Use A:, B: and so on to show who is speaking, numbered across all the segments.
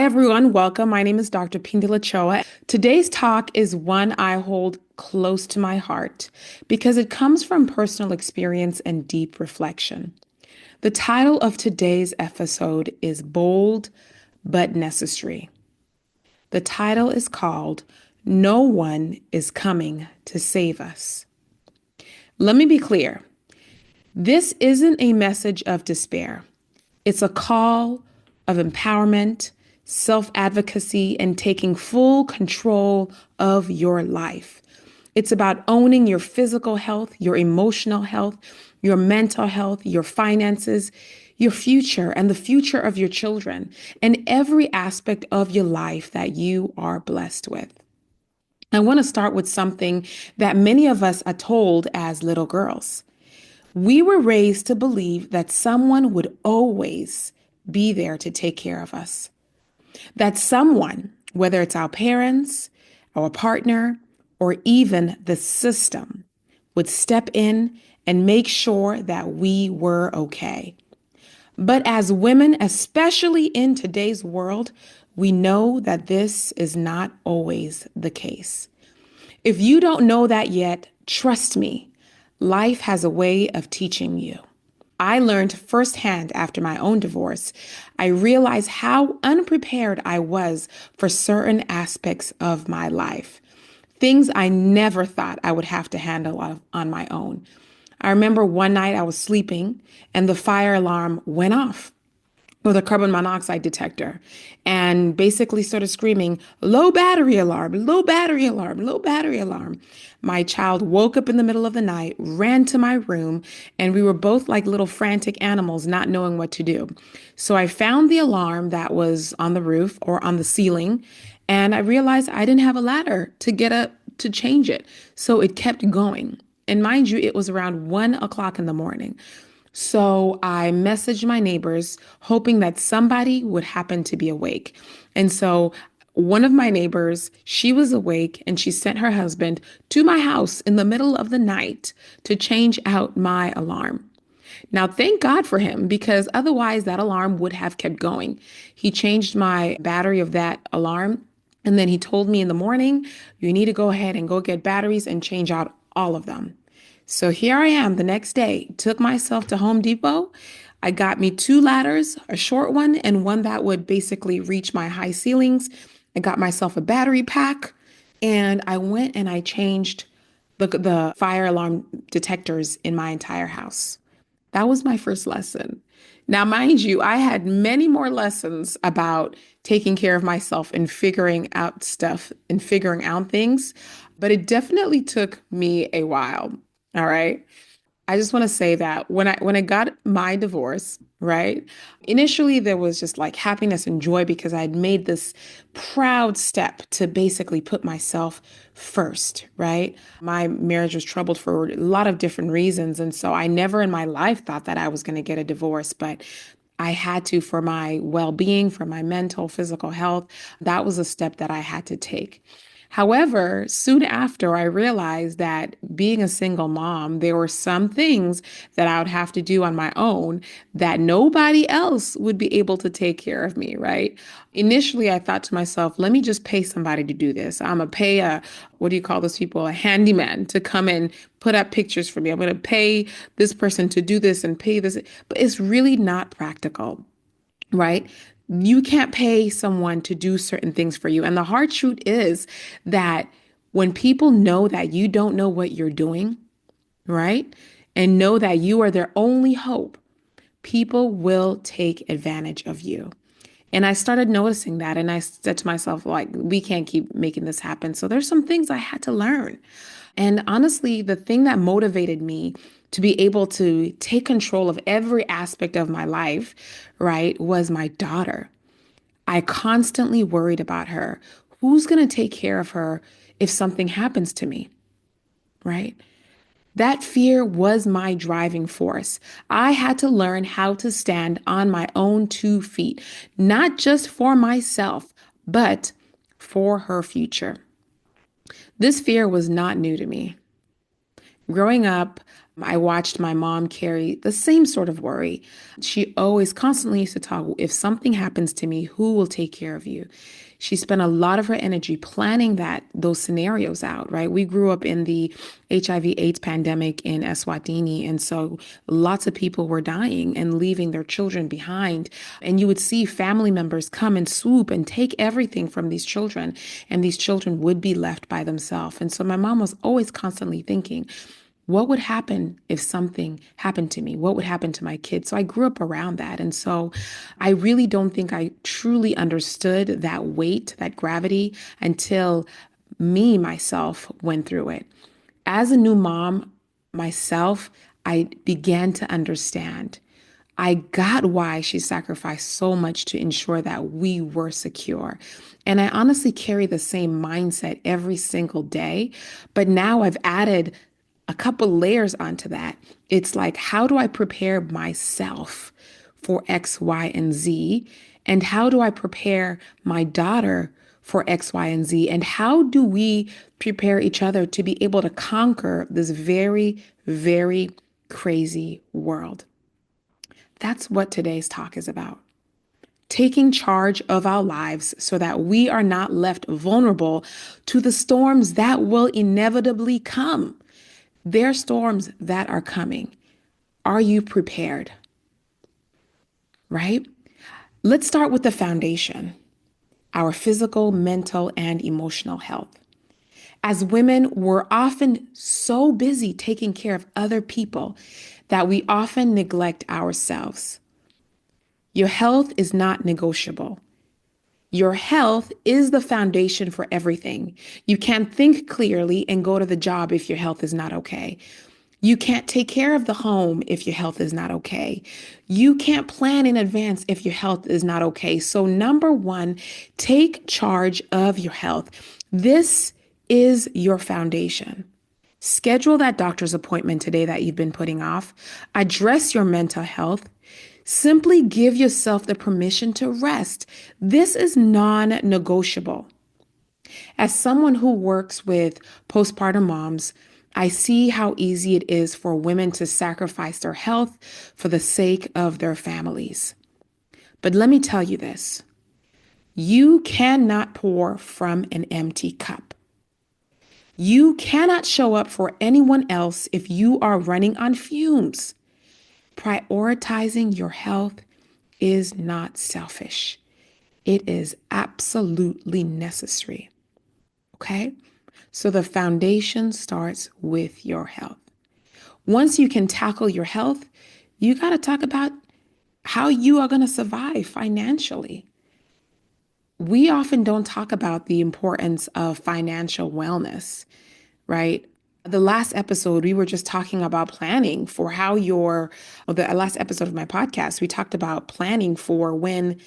A: Hi, everyone. Welcome. My name is Dr. Pindala Choa. Today's talk is one I hold close to my heart because it comes from personal experience and deep reflection. The title of today's episode is Bold but Necessary. The title is called No One is Coming to Save Us. Let me be clear. This isn't a message of despair. It's a call of empowerment, self-advocacy, and taking full control of your life. It's about owning your physical health, your emotional health, your mental health, your finances, your future, and the future of your children, and every aspect of your life that you are blessed with. I want to start with something that many of us are told as little girls. We were raised to believe that someone would always be there to take care of us. That someone, whether it's our parents, our partner, or even the system, would step in and make sure that we were okay. But as women, especially in today's world, we know that this is not always the case. If you don't know that yet, trust me, life has a way of teaching you. I learned firsthand after my own divorce. I realized how unprepared I was for certain aspects of my life, things I never thought I would have to handle on my own. I remember one night I was sleeping and the fire alarm went off, or the carbon monoxide detector, and basically started screaming, low battery alarm, low battery alarm, low battery alarm. My child woke up in the middle of the night, ran to my room, and we were both like little frantic animals, not knowing what to do. So I found the alarm that was on the roof or on the ceiling, and I realized I didn't have a ladder to get up to change it. So it kept going. And mind you, it was around 1 o'clock in the morning. So I messaged my neighbors, hoping that somebody would happen to be awake. And so one of my neighbors, she was awake and she sent her husband to my house in the middle of the night to change out my alarm. Now, thank God for him because otherwise that alarm would have kept going. He changed my battery of that alarm. And then he told me in the morning, you need to go ahead and go get batteries and change out all of them. So here I am the next day, took myself to Home Depot. I got me two ladders, a short one and one that would basically reach my high ceilings. I got myself a battery pack and I went and I changed the fire alarm detectors in my entire house. That was my first lesson. Now, mind you, I had many more lessons about taking care of myself and figuring out stuff and figuring out things, but it definitely took me a while. All right. I just want to say that when I got my divorce, right? Initially there was just like happiness and joy because I'd made this proud step to basically put myself first, right? My marriage was troubled for a lot of different reasons, and so I never in my life thought that I was going to get a divorce, but I had to for my well-being, for my mental, physical health. That was a step that I had to take. However, soon after, I realized that being a single mom, there were some things that I would have to do on my own that nobody else would be able to take care of me, right? Initially, I thought to myself, let me just pay somebody to do this. I'm going to pay what do you call those people? A handyman to come and put up pictures for me. I'm going to pay this person to do this and pay this. But it's really not practical, right? You can't pay someone to do certain things for you. And the hard truth is that when people know that you don't know what you're doing, right? And know that you are their only hope, people will take advantage of you. And I started noticing that. And I said to myself, like, we can't keep making this happen. So there's some things I had to learn. And honestly, the thing that motivated me to be able to take control of every aspect of my life, right, was my daughter. I constantly worried about her. Who's going to take care of her if something happens to me, right? That fear was my driving force. I had to learn how to stand on my own 2 feet, not just for myself, but for her future. This fear was not new to me. Growing up, I watched my mom carry the same sort of worry. She always constantly used to talk, if something happens to me, who will take care of you? She spent a lot of her energy planning those scenarios out, right? We grew up in the HIV/AIDS pandemic in Eswatini, and so lots of people were dying and leaving their children behind. And you would see family members come and swoop and take everything from these children, and these children would be left by themselves. And so my mom was always constantly thinking, what would happen if something happened to me? What would happen to my kids? So I grew up around that. And so I really don't think I truly understood that weight, that gravity, until myself went through it. As a new mom myself, I began to understand. I got why she sacrificed so much to ensure that we were secure. And I honestly carry the same mindset every single day. But now I've added a couple layers onto that. It's like, how do I prepare myself for X, Y, and Z? And how do I prepare my daughter for X, Y, and Z? And how do we prepare each other to be able to conquer this very, very crazy world? That's what today's talk is about. Taking charge of our lives so that we are not left vulnerable to the storms that will inevitably come. There are storms that are coming. Are you prepared? Right? Let's start with the foundation, our physical, mental, and emotional health. As women, we're often so busy taking care of other people that we often neglect ourselves. Your health is not negotiable. Your health is the foundation for everything. You can't think clearly and go to the job if your health is not okay. You can't take care of the home if your health is not okay. You can't plan in advance if your health is not okay. So, number one, take charge of your health. This is your foundation. Schedule that doctor's appointment today that you've been putting off. Address your mental health. Simply give yourself the permission to rest. This is non-negotiable. As someone who works with postpartum moms, I see how easy it is for women to sacrifice their health for the sake of their families. But let me tell you this, you cannot pour from an empty cup. You cannot show up for anyone else if you are running on fumes. Prioritizing your health is not selfish. It is absolutely necessary. Okay? So the foundation starts with your health. Once you can tackle your health, you got to talk about how you are going to survive financially. We often don't talk about the importance of financial wellness, right? The last episode, we were just talking about planning for the last episode of my podcast, we talked about planning for when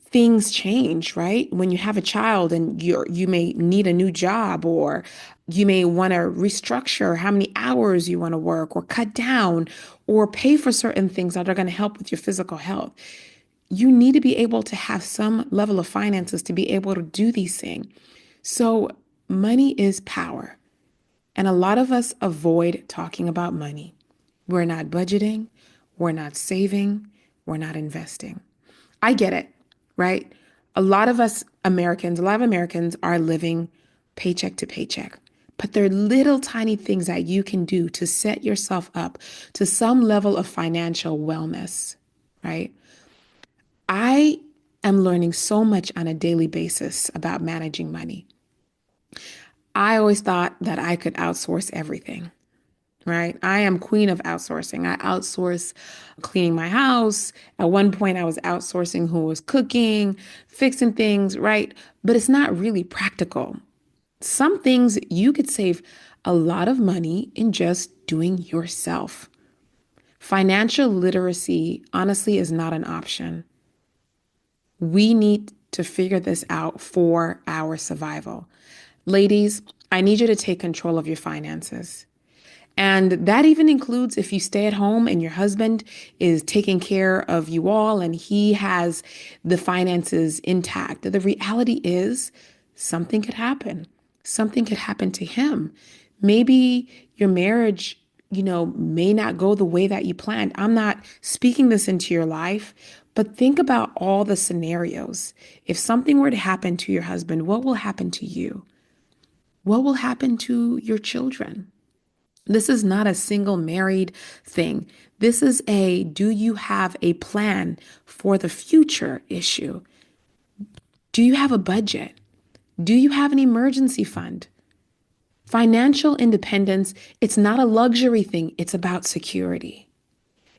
A: things change, right? When you have a child and you may need a new job, or you may want to restructure how many hours you want to work, or cut down, or pay for certain things that are going to help with your physical health. You need to be able to have some level of finances to be able to do these things. So money is power. And a lot of us avoid talking about money. We're not budgeting, we're not saving, we're not investing. I get it, right? A lot of Americans are living paycheck to paycheck. But there are little tiny things that you can do to set yourself up to some level of financial wellness, right? I am learning so much on a daily basis about managing money. I always thought that I could outsource everything, right? I am queen of outsourcing. I outsource cleaning my house. At one point, I was outsourcing who was cooking, fixing things, right? But it's not really practical. Some things you could save a lot of money in just doing yourself. Financial literacy, honestly, is not an option. We need to figure this out for our survival. Ladies, I need you to take control of your finances. And that even includes if you stay at home and your husband is taking care of you all and he has the finances intact. The reality is something could happen. Something could happen to him. Maybe your marriage may not go the way that you planned. I'm not speaking this into your life, but think about all the scenarios. If something were to happen to your husband, what will happen to you? What will happen to your children? This is not a single married thing. This is a do you have a plan for the future issue? Do you have a budget? Do you have an emergency fund? Financial independence, it's not a luxury thing, it's about security.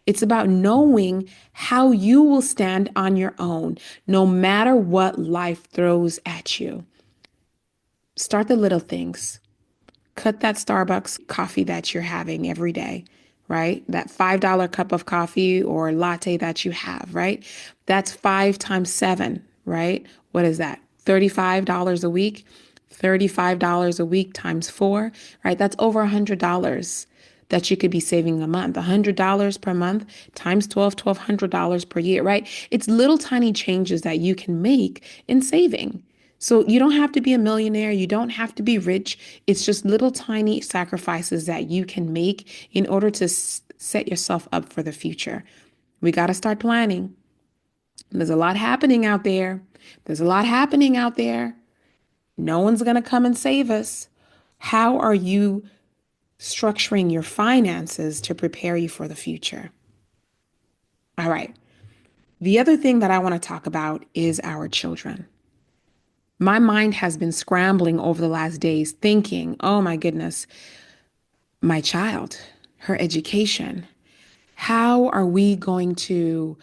A: It's about knowing how you will stand on your own, no matter what life throws at you. Start the little things. Cut that Starbucks coffee that you're having every day, right? That $5 cup of coffee or latte that you have, right? That's 5 times 7, right? What is that? $35 a week. $35 a week times 4, right? That's over $100 that you could be saving a month. $100 per month times 12, $1,200 per year, right? It's little tiny changes that you can make in saving. So you don't have to be a millionaire. You don't have to be rich. It's just little tiny sacrifices that you can make in order to set yourself up for the future. We got to start planning. There's a lot happening out there. There's a lot happening out there. No one's going to come and save us. How are you structuring your finances to prepare you for the future? All right. The other thing that I want to talk about is our children. My mind has been scrambling over the last days thinking, oh my goodness, my child, her education. How are we going to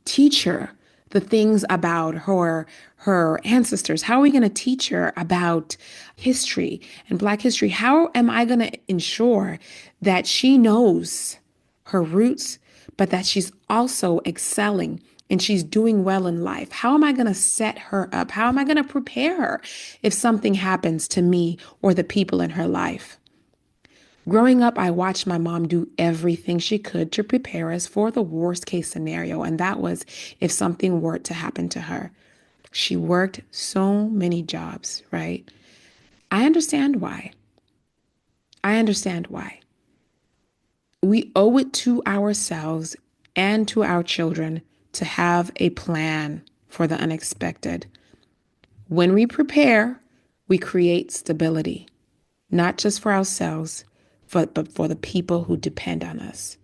A: teach her the things about her ancestors? How are we going to teach her about history and Black history? How am I going to ensure that she knows her roots, but that she's also excelling and she's doing well in life? How am I going to set her up? How am I going to prepare her if something happens to me or the people in her life? Growing up, I watched my mom do everything she could to prepare us for the worst case scenario, and that was if something were to happen to her. She worked so many jobs, right? I understand why. I understand why. We owe it to ourselves and to our children to have a plan for the unexpected. When we prepare, we create stability, not just for ourselves, but for the people who depend on us.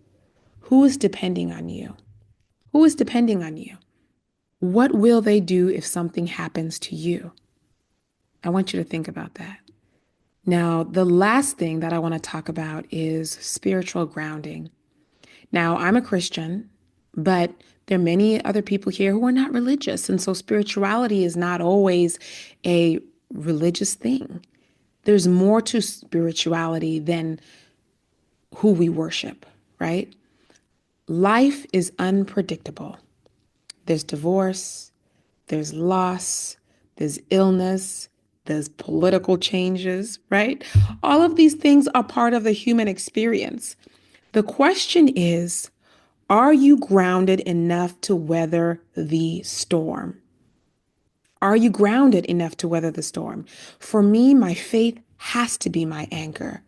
A: Who is depending on you? Who is depending on you? What will they do if something happens to you? I want you to think about that. Now, the last thing that I want to talk about is spiritual grounding. Now, I'm a Christian, but there are many other people here who are not religious. And so spirituality is not always a religious thing. There's more to spirituality than who we worship, right? Life is unpredictable. There's divorce, there's loss, there's illness, there's political changes, right? All of these things are part of the human experience. The question is, are you grounded enough to weather the storm? Are you grounded enough to weather the storm? For me, my faith has to be my anchor.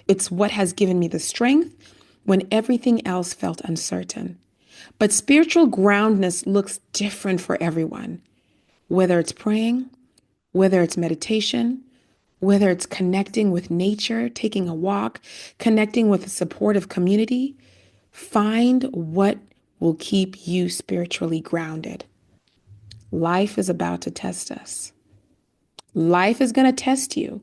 A: It's what has given me the strength when everything else felt uncertain. But spiritual groundness looks different for everyone, whether it's praying, whether it's meditation, whether it's connecting with nature, taking a walk, connecting with a supportive community. Find what will keep you spiritually grounded. Life is about to test us. Life is going to test you.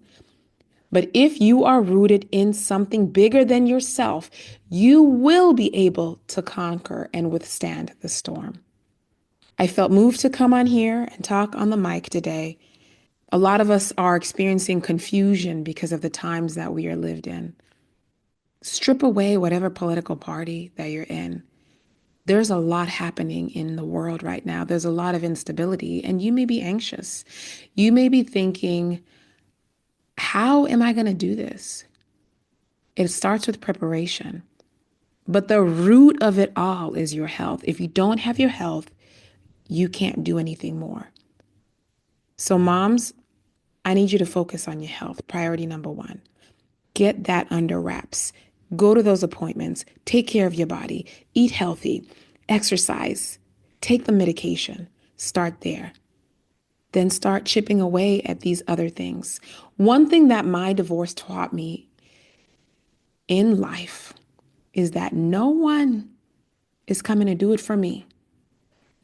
A: But if you are rooted in something bigger than yourself, you will be able to conquer and withstand the storm. I felt moved to come on here and talk on the mic today. A lot of us are experiencing confusion because of the times that we are lived in. Strip away whatever political party that you're in. There's a lot happening in the world right now. There's a lot of instability, and you may be anxious. You may be thinking, how am I going to do this? It starts with preparation. But the root of it all is your health. If you don't have your health, you can't do anything more. So moms, I need you to focus on your health. Priority number one. Get that under wraps. Go to those appointments, take care of your body, eat healthy, exercise, take the medication. Start there. Then start chipping away at these other things. One thing that my divorce taught me in life is that no one is coming to do it for me.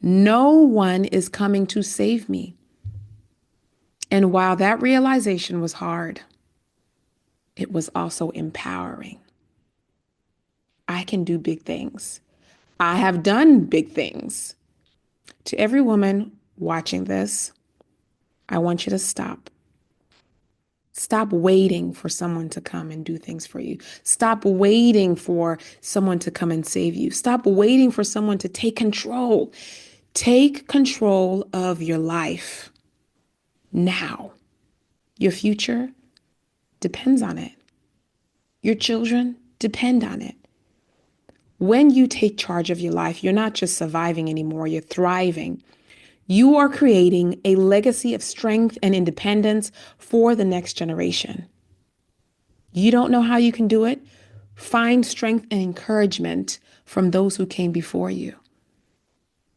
A: No one is coming to save me. And while that realization was hard, it was also empowering. I can do big things. I have done big things. To every woman watching this, I want you to stop. Stop waiting for someone to come and do things for you. Stop waiting for someone to come and save you. Stop waiting for someone to take control. Take control of your life now. Your future depends on it. Your children depend on it. When you take charge of your life, you're not just surviving anymore, you're thriving. You are creating a legacy of strength and independence for the next generation. You don't know how you can do it? Find strength and encouragement from those who came before you.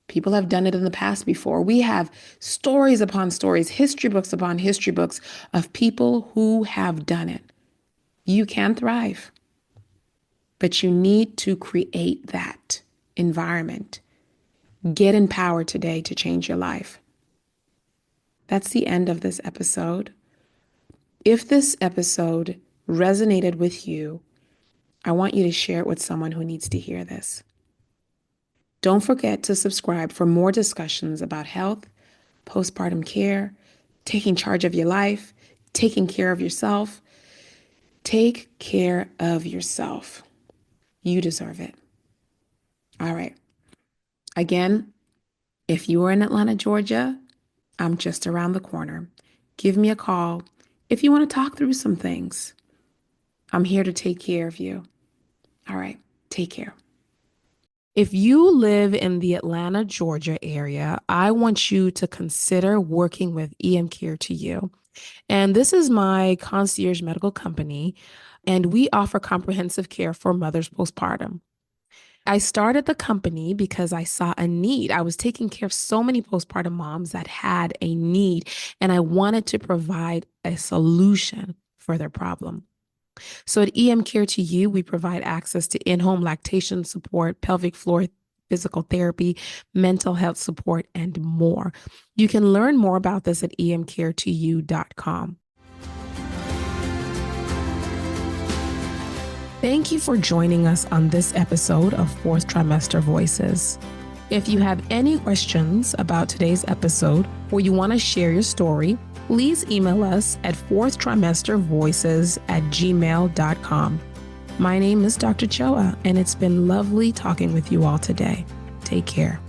A: People have done it in the past before. We have stories upon stories, history books upon history books of people who have done it. You can thrive, but you need to create that environment. Get empowered today to change your life. That's the end of this episode. If this episode resonated with you, I want you to share it with someone who needs to hear this. Don't forget to subscribe for more discussions about health, postpartum care, taking charge of your life, taking care of yourself. Take care of yourself. You deserve it. All right. Again, if you are in Atlanta, Georgia, I'm just around the corner. Give me a call if you want to talk through some things. I'm here to take care of you. All right. Take care. If you live in the Atlanta, Georgia area, I want you to consider working with EM Care to You. And this is my concierge medical company, and we offer comprehensive care for mothers postpartum. I started the company because I saw a need. I was taking care of so many postpartum moms that had a need, and I wanted to provide a solution for their problem. So at EM Care to You, we provide access to in-home lactation support, pelvic floor physical therapy, mental health support, and more. You can learn more about this at emcaretouYou.com. Thank you for joining us on this episode of Fourth Trimester Voices. If you have any questions about today's episode or you want to share your story, please email us at fourthtrimestervoices@gmail.com. My name is Dr. Choa, and it's been lovely talking with you all today. Take care.